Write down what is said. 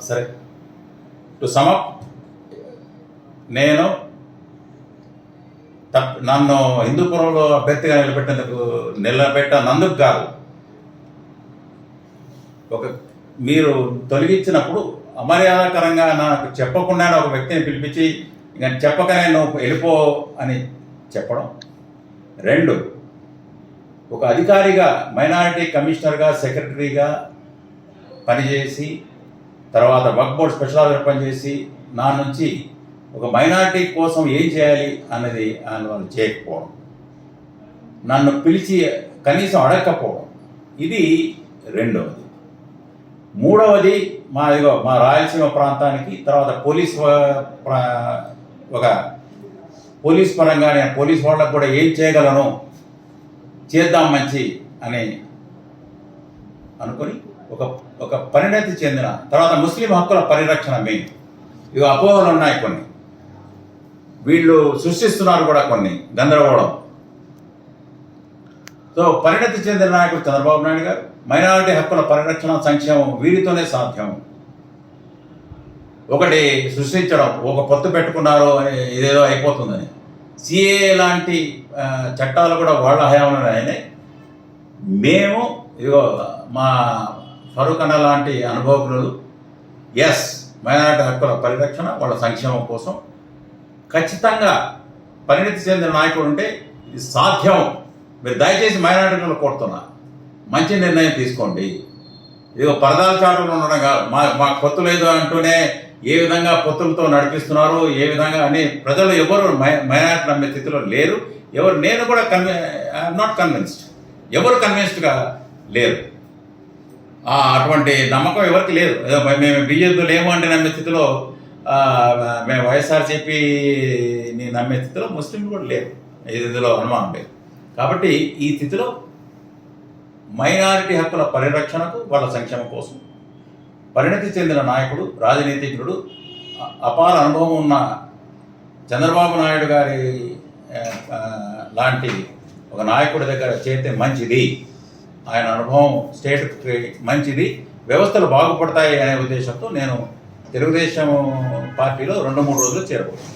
సరే, to sum up, నేను నన్ను హిందూపురంలో అభ్యర్థిగా నిలబెట్టనందుకు కాదు, మీరు తొలగించినప్పుడు అమర్యాదకరంగా నాకు చెప్పకుండానే ఒక వ్యక్తిని పిలిపించి ఇంకా చెప్పకనే నువ్వు వెళ్ళిపో అని చెప్పడం. 2, ఒక అధికారిగా మైనారిటీ కమిషనర్గా సెక్రటరీగా పనిచేసి తర్వాత వక్ఫ్ బోర్డ్ స్పెషల్ ఆఫీసర్ పనిచేసి నా నుంచి ఒక మైనారిటీ కోసం ఏం చేయాలి అన్నది వాళ్ళు చేయకపోవడం, నన్ను పిలిచి కనీసం అడగకపోవడం, ఇది 2వది. 3వది మా రాయలసీమ ప్రాంతానికి తర్వాత పోలీస్ పరంగా నేను పోలీస్ వాళ్ళకు కూడా ఏం చేయగలను, చేద్దాం మంచి అని అనుకొని ఒక పరిణతి చెందిన తర్వాత ముస్లిం హక్కుల పరిరక్షణ మెయిన్. ఇవి అపోహలు ఉన్నాయి, కొన్ని వీళ్ళు సృష్టిస్తున్నారు కూడా, కొన్ని గందరగోళం. సో పరిణతి చెందిన నాయకుడు చంద్రబాబు నాయుడు గారు మైనారిటీ హక్కుల పరిరక్షణ సంక్షేమం వీరితోనే సాధ్యం. ఒకటి సృష్టించడం, ఒక పొత్తు పెట్టుకున్నారు అని ఇదేదో అయిపోతుందని, సిఏ లాంటి చట్టాలు కూడా వాళ్ళ హయాంలోనే అయినాయి. మేము ఇదిగో మా ఫరూక్ అన్న లాంటి అనుభవజ్ఞులు మైనారిటీ హక్కుల పరిరక్షణ వాళ్ళ సంక్షేమం కోసం ఖచ్చితంగా పరిణతి చెందిన నాయకుడు ఉంటే ఇది సాధ్యం. మీరు దయచేసి మైనారిటీలను కోరుతున్నా, మంచి నిర్ణయం తీసుకోండి. ఇదిగో పరదాల చాటులు ఉండడం కాదు, మా పొత్తు లేదు అంటూనే ఏ విధంగా పొత్తులతో నడిపిస్తున్నారు, ఏ విధంగా అని ప్రజలు ఎవరు మైనారిటీ నమ్మే స్థితిలో లేరు. నేను కూడా ఐఎమ్ నాట్ కన్విన్స్డ్, ఎవరు కన్విన్స్డ్గా లేరు. అటువంటి నమ్మకం ఎవరికి లేదు. మేము బీజేపీతో లేము అంటే నమ్మే స్థితిలో, మేము వైఎస్ఆర్సీపీని నమ్మే స్థితిలో ముస్లింలు కూడా లేరు, ఇందులో అనుమానం లేదు. కాబట్టి ఈ స్థితిలో మైనారిటీ హక్కుల పరిరక్షణకు వాళ్ళ సంక్షేమం కోసం పరిణతి చెందిన నాయకుడు, రాజనీతిజ్ఞుడు, అపార అనుభవం ఉన్న చంద్రబాబు నాయుడు గారి లాంటి ఒక నాయకుడి దగ్గర చేరితే మంచిది. ఆయన అనుభవం స్టేట్కి మంచిది, వ్యవస్థలు బాగుపడతాయి అనే ఉద్దేశంతో నేను తెలుగుదేశం పార్టీలో 2-3 రోజులు చేరబోతున్నాను.